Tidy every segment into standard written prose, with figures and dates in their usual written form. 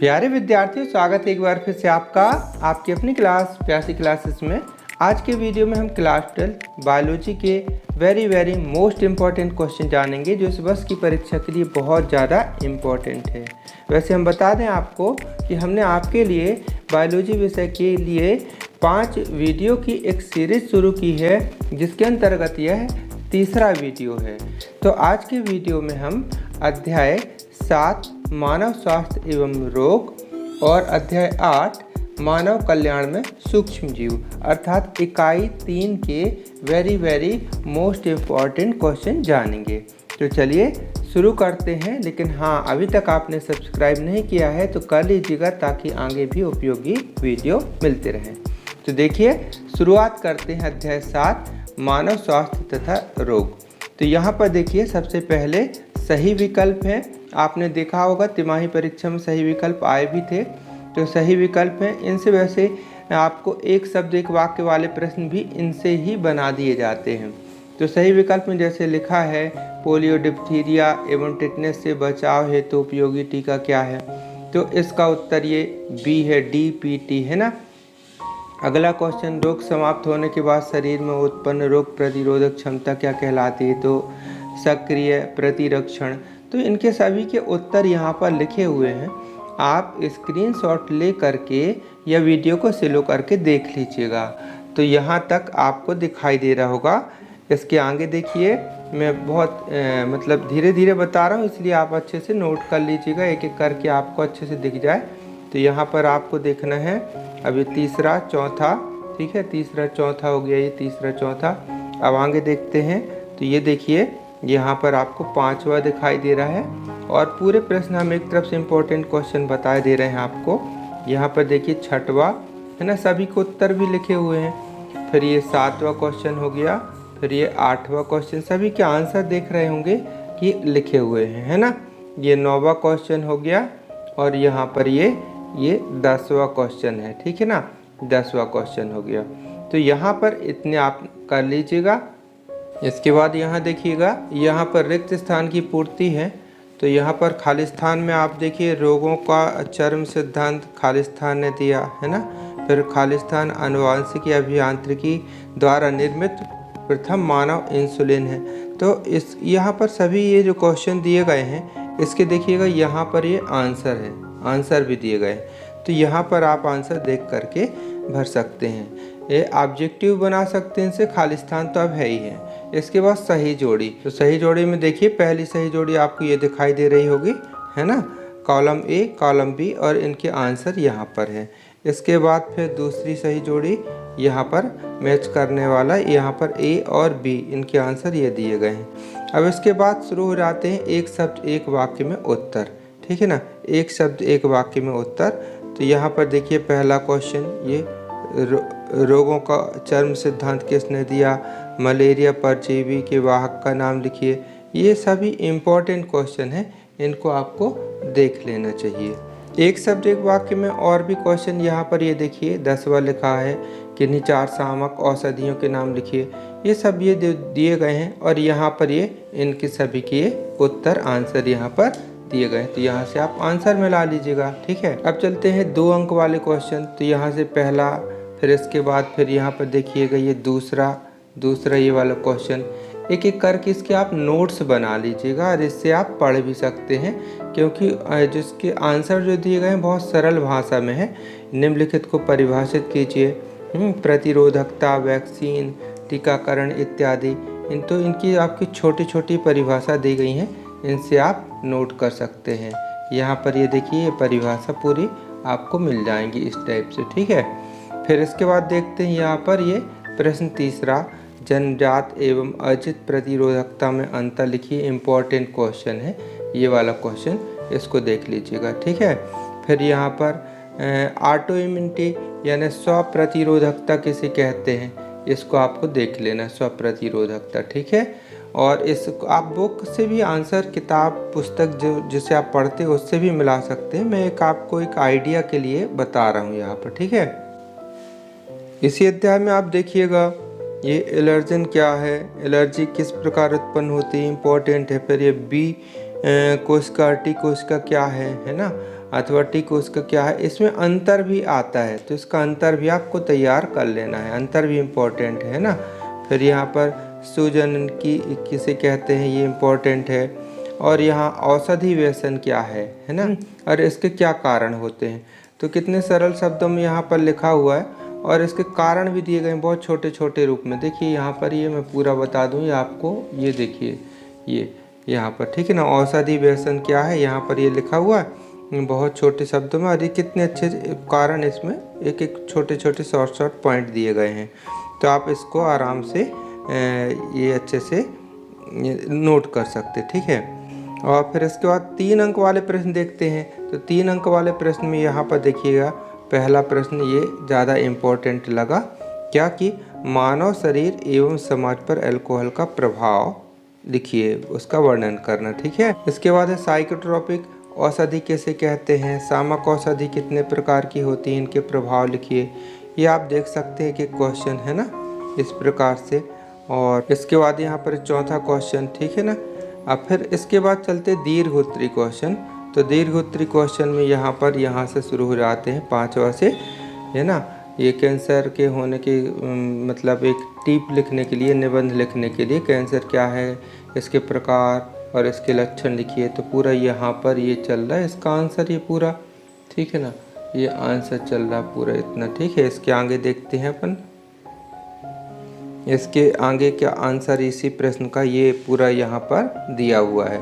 प्यारे विद्यार्थियों, स्वागत है एक बार फिर से आपका आपकी अपनी क्लास प्यासी क्लासेस में। आज के वीडियो में हम क्लास 12 बायोलॉजी के वेरी मोस्ट इम्पॉर्टेंट क्वेश्चन जानेंगे जो इस वर्ष की परीक्षा के लिए बहुत ज़्यादा इम्पॉर्टेंट है। वैसे हम बता दें आपको कि हमने आपके लिए बायोलॉजी विषय के लिए 5 वीडियो की एक सीरीज़ शुरू की है, जिसके अंतर्गत यह तीसरा वीडियो है। तो आज के वीडियो में हम अध्याय 7 मानव स्वास्थ्य एवं रोग और अध्याय 8 मानव कल्याण में सूक्ष्म जीव अर्थात इकाई 3 के वेरी मोस्ट इम्पॉर्टेंट क्वेश्चन जानेंगे। तो चलिए शुरू करते हैं। लेकिन हाँ, अभी तक आपने सब्सक्राइब नहीं किया है तो कर लीजिएगा ताकि आगे भी उपयोगी वीडियो मिलते रहें। तो देखिए, शुरुआत करते हैं अध्याय 7 मानव स्वास्थ्य तथा रोग। तो यहाँ पर देखिए, सबसे पहले सही विकल्प है। आपने देखा होगा तिमाही परीक्षा में सही विकल्प आए भी थे, तो सही विकल्प हैं। इनसे वैसे आपको एक शब्द एक वाक्य वाले प्रश्न भी इनसे ही बना दिए जाते हैं। तो सही विकल्प में जैसे लिखा है, पोलियो, डिप्थीरिया एवं टिटनेस से बचाव हेतु तो उपयोगी टीका क्या है, तो इसका उत्तर ये बी है, DPT है ना। अगला क्वेश्चन, रोग समाप्त होने के बाद शरीर में उत्पन्न रोग प्रतिरोधक क्षमता क्या कहलाती है, तो सक्रिय प्रतिरक्षण। तो इनके सभी के उत्तर यहाँ पर लिखे हुए हैं। आप स्क्रीनशॉट ले करके या वीडियो को स्लो करके देख लीजिएगा। तो यहाँ तक आपको दिखाई दे रहा होगा। इसके आगे देखिए, मैं बहुत मतलब धीरे धीरे बता रहा हूँ, इसलिए आप अच्छे से नोट कर लीजिएगा, एक एक करके आपको अच्छे से दिख जाए। तो यहाँ पर आपको देखना है अभी तीसरा चौथा, ठीक है, तीसरा चौथा हो गया, ये तीसरा चौथा। अब आगे देखते हैं। तो ये देखिए, यहाँ पर आपको 5वां दिखाई दे रहा है और पूरे प्रश्न हम एक तरफ से इम्पोर्टेंट क्वेश्चन बताए दे रहे हैं आपको। यहाँ पर देखिए 6वां है ना, सभी को उत्तर भी लिखे हुए हैं। फिर ये 7वां क्वेश्चन हो गया, फिर ये 8वां क्वेश्चन, सभी के आंसर देख रहे होंगे कि लिखे हुए हैं, है ना। ये 9वां क्वेश्चन हो गया और यहाँ पर ये 10वां क्वेश्चन है, ठीक है ना, 10वां क्वेश्चन हो गया। तो यहाँ पर इतने आप कर लीजिएगा। इसके बाद यहाँ देखिएगा, यहाँ पर रिक्त स्थान की पूर्ति है। तो यहाँ पर खालिस्तान में आप देखिए, रोगों का चरम सिद्धांत खालिस्तान ने दिया है ना। फिर खालिस्तान आनुवांशिक अभियांत्रिकी द्वारा निर्मित प्रथम मानव इंसुलिन है। तो इस यहाँ पर सभी ये जो क्वेश्चन दिए गए हैं, इसके देखिएगा यहाँ पर ये आंसर है, आंसर भी दिए गए। तो यहाँ पर आप आंसर देख करके भर सकते हैं। ये ऑब्जेक्टिव बना सकते हैं इनसे, खालिस्तान तो अब है ही है। इसके बाद सही जोड़ी। तो सही जोड़ी में देखिए, पहली सही जोड़ी आपको ये दिखाई दे रही होगी, है ना, कॉलम A कॉलम B और इनके आंसर यहाँ पर है। इसके बाद फिर दूसरी सही जोड़ी यहाँ पर मैच करने वाला, यहाँ पर A और B इनके आंसर ये दिए गए हैं। अब इसके बाद शुरू हो जाते हैं एक शब्द एक वाक्य में उत्तर, ठीक है ना, एक शब्द एक वाक्य में उत्तर। तो यहाँ पर देखिए, पहला क्वेश्चन, ये रोगों का चरम सिद्धांत किसने दिया, मलेरिया परजीवी के वाहक का नाम लिखिए। ये सभी इम्पोर्टेंट क्वेश्चन हैं, इनको आपको देख लेना चाहिए। एक शब्द एक वाक्य में और भी क्वेश्चन यहाँ पर ये देखिए, 10वां लिखा है, किन्हीं 4 शामक औषधियों के नाम लिखिए। ये सब ये दिए गए हैं और यहाँ पर ये इनके सभी के उत्तर आंसर यहाँ पर दिए गए। तो यहाँ से आप आंसर मिला लीजिएगा, ठीक है। अब चलते हैं 2 अंक वाले क्वेश्चन। तो यहाँ से पहला, फिर इसके बाद फिर यहाँ पर देखिएगा ये दूसरा ये वाला क्वेश्चन। एक एक करके इसके आप नोट्स बना लीजिएगा और इससे आप पढ़ भी सकते हैं, क्योंकि जिसके आंसर जो दिए गए हैं बहुत सरल भाषा में है। निम्नलिखित को परिभाषित कीजिए, प्रतिरोधकता, वैक्सीन, टीकाकरण इत्यादि। तो इनकी आपकी छोटी छोटी परिभाषा दी गई हैं, इनसे आप नोट कर सकते हैं। यहाँ पर ये देखिए, ये परिभाषा पूरी आपको मिल जाएंगी इस टाइप से, ठीक है। फिर इसके बाद देखते हैं यहाँ पर ये प्रश्न तीसरा, जन्मजात एवं अर्जित प्रतिरोधकता में अंतर लिखिए। इम्पोर्टेंट क्वेश्चन है ये वाला क्वेश्चन, इसको देख लीजिएगा, ठीक है। फिर यहाँ पर ऑटो इम्यूनिटी यानी स्व प्रतिरोधकता किसे कहते हैं, इसको आपको देख लेना, स्व प्रतिरोधकता, ठीक है। और इस आप बुक से भी आंसर, किताब पुस्तक जिसे आप पढ़ते हैं उससे भी मिला सकते हैं। मैं आपको एक आइडिया के लिए बता रहा हूँ यहाँ पर, ठीक है। इसी अध्याय में आप देखिएगा, ये एलर्जन क्या है, एलर्जी किस प्रकार उत्पन्न होती है, इम्पोर्टेंट है। फिर ये बी कोशिका टी कोशिका क्या है ना। अथवा टिक उसका क्या है, इसमें अंतर भी आता है, तो इसका अंतर भी आपको तैयार कर लेना है, अंतर भी इम्पोर्टेंट है ना। फिर यहाँ पर सुजन की किसे कहते हैं, ये इम्पोर्टेंट है। और यहाँ औषधि व्यसन क्या है ना, और इसके क्या कारण होते हैं। तो कितने सरल शब्दों में यहाँ पर लिखा हुआ है और इसके कारण भी दिए गए हैं बहुत छोटे छोटे रूप में। देखिए यहाँ पर ये मैं पूरा बता दूँ ये आपको, ये देखिए ये यहाँ पर, ठीक है ना। औषधि व्यसन क्या है, यहाँ पर ये लिखा हुआ है बहुत छोटे शब्दों में, और ये कितने अच्छे कारण इसमें एक एक छोटे छोटे शॉर्ट पॉइंट दिए गए हैं। तो आप इसको आराम से ये अच्छे से नोट कर सकते, ठीक है। और फिर इसके बाद 3 अंक वाले प्रश्न देखते हैं। तो 3 अंक वाले प्रश्न में यहाँ पर देखिएगा, पहला प्रश्न ये ज़्यादा इम्पोर्टेंट लगा, क्या कि मानव शरीर एवं समाज पर अल्कोहल का प्रभाव लिखिए, उसका वर्णन करना, ठीक है। इसके बाद है साइकोट्रोपिक औषधि किसे कहते हैं, सामक औषधि कितने प्रकार की होती हैं, इनके प्रभाव लिखिए। ये आप देख सकते हैं कि क्वेश्चन है ना इस प्रकार से। और इसके बाद यहाँ पर चौथा क्वेश्चन, ठीक है ना। अब फिर इसके बाद चलते दीर्घोत्तरी क्वेश्चन। तो दीर्घोत्तरी क्वेश्चन में यहाँ से शुरू हो जाते हैं 5वां से, है ना। ये कैंसर के होने के मतलब एक टिप लिखने के लिए, निबंध लिखने के लिए, कैंसर क्या है, इसके प्रकार और इसके लक्षण लिखिए। तो पूरा यहाँ पर ये चल रहा है इसका आंसर, ये पूरा, ठीक है ना। ये आंसर चल रहा है पूरा इतना, ठीक है। इसके आगे देखते हैं अपन, इसके आगे क्या आंसर इसी प्रश्न का ये पूरा यहाँ पर दिया हुआ है।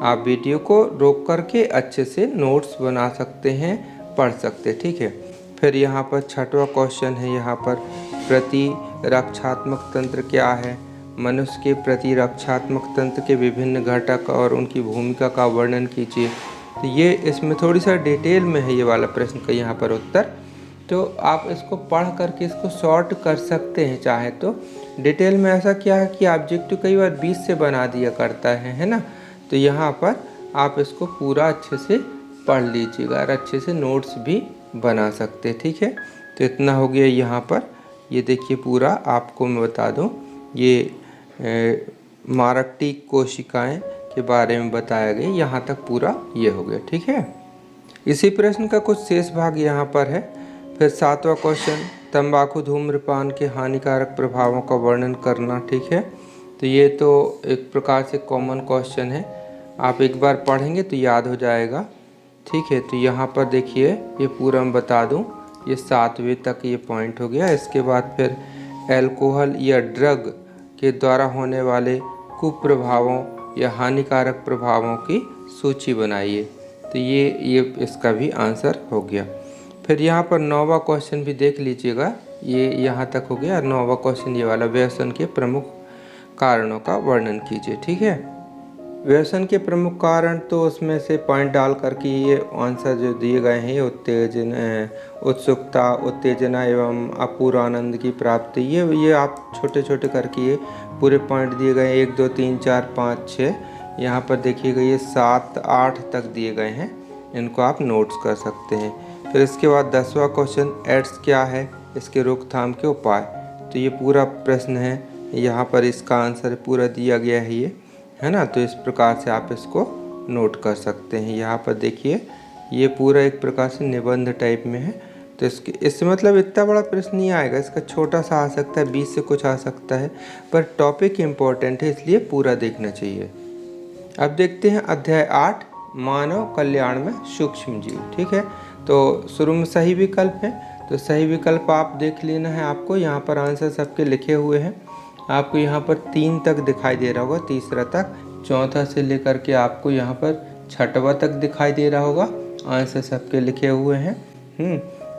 आप वीडियो को रोक करके अच्छे से नोट्स बना सकते हैं, पढ़ सकते, ठीक है। फिर यहाँ पर 6वां क्वेश्चन है, यहाँ पर प्रतिरक्षात्मक तंत्र क्या है, मनुष्य के प्रतिरक्षात्मक तंत्र के विभिन्न घटक और उनकी भूमिका का वर्णन कीजिए। तो ये इसमें थोड़ी सा डिटेल में है ये वाला प्रश्न का यहाँ पर उत्तर। तो आप इसको पढ़ करके इसको शॉर्ट कर सकते हैं चाहे तो। डिटेल में ऐसा क्या है कि ऑब्जेक्टिव कई बार 20 से बना दिया करता है ना। तो यहाँ पर आप इसको पूरा अच्छे से पढ़ लीजिएगा और अच्छे से नोट्स भी बना सकते, ठीक है। तो इतना हो गया यहाँ पर। ये देखिए पूरा आपको मैं बता दूँ, ये मारकटी कोशिकाएं के बारे में बताया गया, यहाँ तक पूरा ये हो गया, ठीक है। इसी प्रश्न का कुछ शेष भाग यहाँ पर है। फिर 7वां क्वेश्चन, तंबाकू धूम्रपान के हानिकारक प्रभावों का वर्णन करना, ठीक है। तो ये तो एक प्रकार से कॉमन क्वेश्चन है, आप एक बार पढ़ेंगे तो याद हो जाएगा, ठीक है। तो यहाँ पर देखिए ये पूरा मैं बता दूँ, ये 7वें तक ये पॉइंट हो गया। इसके बाद फिर अल्कोहल या ड्रग के द्वारा होने वाले कुप्रभावों या हानिकारक प्रभावों की सूची बनाइए। तो ये इसका भी आंसर हो गया। फिर यहाँ पर 9वां क्वेश्चन भी देख लीजिएगा, ये यहाँ तक हो गया। 9वां क्वेश्चन ये वाला, व्यसन के प्रमुख कारणों का वर्णन कीजिए, ठीक है। व्यसन के प्रमुख कारण तो उसमें से पॉइंट डाल करके ये आंसर जो दिए गए हैं, उत्सुकता, उत्तेजना एवं अपूर्व आनंद की प्राप्ति, ये आप छोटे छोटे करके ये पूरे पॉइंट दिए गए हैं। 1 2 3 4 5 6, यहाँ पर देखिएगा ये 7 8 तक दिए गए हैं, इनको आप नोट्स कर सकते हैं। फिर इसके बाद 10वां क्वेश्चन, एड्स क्या है, इसके रोकथाम के उपाय। तो ये पूरा प्रश्न है, यहाँ पर इसका आंसर पूरा दिया गया है ये, है ना। तो इस प्रकार से आप इसको नोट कर सकते हैं। यहाँ पर देखिए ये पूरा एक प्रकार से निबंध टाइप में है। तो इससे मतलब इतना बड़ा प्रश्न नहीं आएगा, इसका छोटा सा आ सकता है, 20 से कुछ आ सकता है, पर टॉपिक इम्पोर्टेंट है इसलिए पूरा देखना चाहिए। अब देखते हैं अध्याय 8, मानव कल्याण में सूक्ष्म जीव, ठीक है। तो शुरू में सही विकल्प है, तो सही विकल्प आप देख लेना है आपको। यहाँ पर आंसर सबके लिखे हुए हैं, आपको यहाँ पर 3 तक दिखाई दे रहा होगा, तीसरा तक, चौथा से लेकर के आपको यहाँ पर 6वां तक दिखाई दे रहा होगा। आंसर सबके लिखे हुए हैं।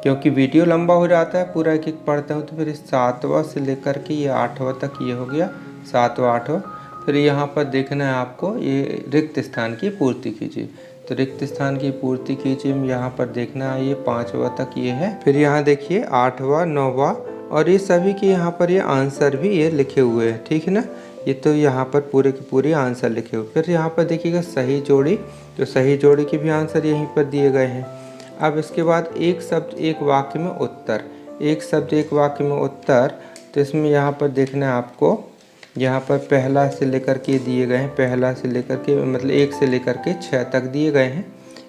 क्योंकि वीडियो लंबा हो जाता है, पूरा एक एक पढ़ता हूँ, तो फिर 7वां से लेकर के ये 8वां तक ये हो गया, 7वां 8वां। फिर यहाँ पर देखना है आपको, ये रिक्त स्थान की पूर्ति कीजिए। तो रिक्त स्थान की पूर्ति कीजिए में यहाँ पर देखना है, ये 5वां तक ये है। फिर यहाँ देखिए 8वां 9वां, और ये सभी के यहाँ पर ये आंसर भी ये लिखे हुए हैं, ठीक है ना। ये तो यहाँ पर पूरे के पूरे आंसर लिखे हुए। फिर यहाँ पर देखिएगा सही जोड़ी, तो सही जोड़ी के भी आंसर यहीं पर दिए गए हैं। अब इसके बाद एक शब्द एक वाक्य में उत्तर, एक शब्द एक वाक्य में उत्तर। तो इसमें यहाँ पर देखना है आपको, यहाँ पर पहला से लेकर के दिए गए हैं, पहला से लेकर के मतलब 1 से लेकर के 6 तक दिए गए हैं।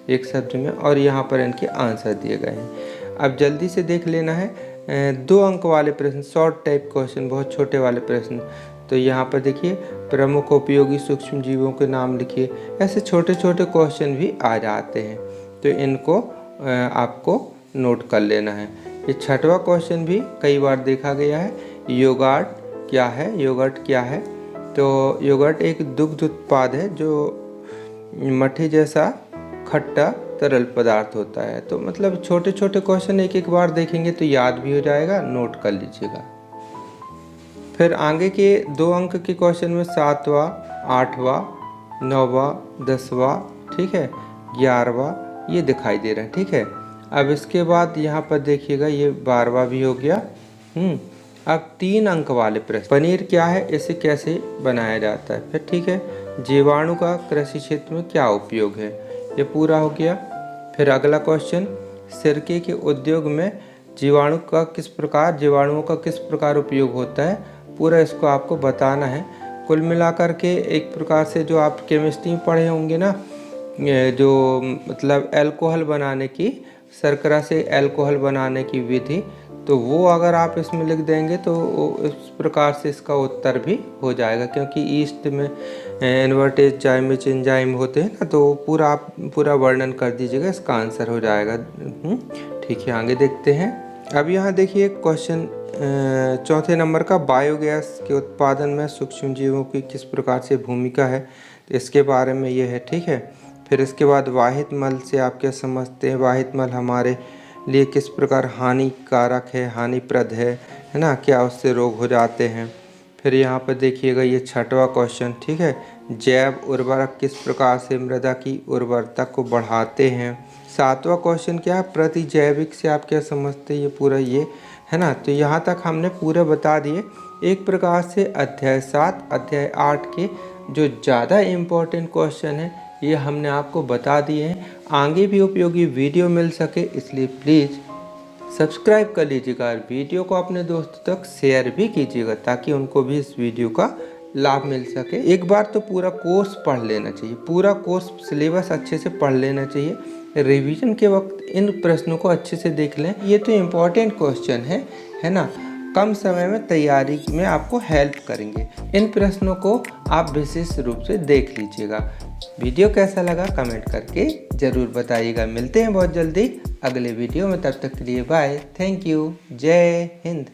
एक शब्द में, और यहाँ पर इनके आंसर दिए गए हैं। अब जल्दी से देख लेना है 2 अंक वाले प्रश्न, शॉर्ट टाइप क्वेश्चन, बहुत छोटे वाले प्रश्न। तो यहाँ पर देखिए प्रमुख उपयोगी सूक्ष्म जीवों के नाम लिखिए। ऐसे छोटे छोटे क्वेश्चन भी आ जाते हैं, तो इनको आपको नोट कर लेना है। ये 6वां क्वेश्चन भी कई बार देखा गया है। योगर्ट क्या है? योगर्ट क्या है? तो योगर्ट एक दुग्ध उत्पाद है जो मट्ठी जैसा खट्टा तरल पदार्थ होता है। तो मतलब छोटे छोटे क्वेश्चन एक एक बार देखेंगे तो याद भी हो जाएगा, नोट कर लीजिएगा। फिर आगे के 2 अंक के क्वेश्चन में 7वां, 8वां, 9वां, 10वां, ठीक है, 11वां ये दिखाई दे रहा है, ठीक है। अब इसके बाद यहाँ पर देखिएगा ये 12वां भी हो गया। अब 3 अंक वाले प्रश्न, पनीर क्या है, इसे कैसे बनाया जाता है। फिर ठीक है, जीवाणु का कृषि क्षेत्र में क्या उपयोग है, ये पूरा हो गया। फिर अगला क्वेश्चन, सिरके के उद्योग में जीवाणुओं का किस प्रकार उपयोग होता है, पूरा इसको आपको बताना है। कुल मिलाकर के एक प्रकार से जो आप केमिस्ट्री में पढ़े होंगे ना, जो मतलब अल्कोहल बनाने की, शर्करा से अल्कोहल बनाने की विधि, तो वो अगर आप इसमें लिख देंगे तो इस प्रकार से इसका उत्तर भी हो जाएगा, क्योंकि ईस्ट में इन्वर्टेज जाइमेज एंजाइम होते हैं ना, तो पूरा वर्णन कर दीजिएगा, इसका आंसर हो जाएगा। ठीक है, आगे देखते हैं। अब यहाँ देखिए क्वेश्चन 4 नंबर का, बायोगैस के उत्पादन में सूक्ष्म जीवों की किस प्रकार से भूमिका है, तो इसके बारे में ये है, ठीक है। फिर इसके बाद वाहित मल से आप क्या समझते हैं, वाहित मल हमारे लिए किस प्रकार हानिकारक है, हानिप्रद है ना, क्या उससे रोग हो जाते हैं। फिर यहाँ पर देखिएगा ये 6वां क्वेश्चन, ठीक है, जैव उर्वरक किस प्रकार से मृदा की उर्वरता को बढ़ाते हैं। 7वां क्वेश्चन क्या है, प्रतिजैविक से आप क्या समझते हैं, ये पूरा ये है ना। तो यहाँ तक हमने पूरे बता दिए। एक प्रकार से अध्याय 7, अध्याय 8 के जो ज़्यादा इम्पोर्टेंट क्वेश्चन है ये हमने आपको बता दिए हैं। आगे भी उपयोगी वीडियो मिल सके इसलिए प्लीज़ सब्सक्राइब कर लीजिएगा, वीडियो को अपने दोस्तों तक शेयर भी कीजिएगा ताकि उनको भी इस वीडियो का लाभ मिल सके। एक बार तो पूरा कोर्स पढ़ लेना चाहिए, पूरा कोर्स सिलेबस अच्छे से पढ़ लेना चाहिए। रिवीजन के वक्त इन प्रश्नों को अच्छे से देख लें, ये तो इम्पोर्टेंट क्वेश्चन है ना, कम समय में तैयारी में आपको हेल्प करेंगे। इन प्रश्नों को आप विशेष रूप से देख लीजिएगा। वीडियो कैसा लगा कमेंट करके ज़रूर बताइएगा। मिलते हैं बहुत जल्दी अगले वीडियो में, तब तक के लिए बाय, थैंक यू, जय हिंद।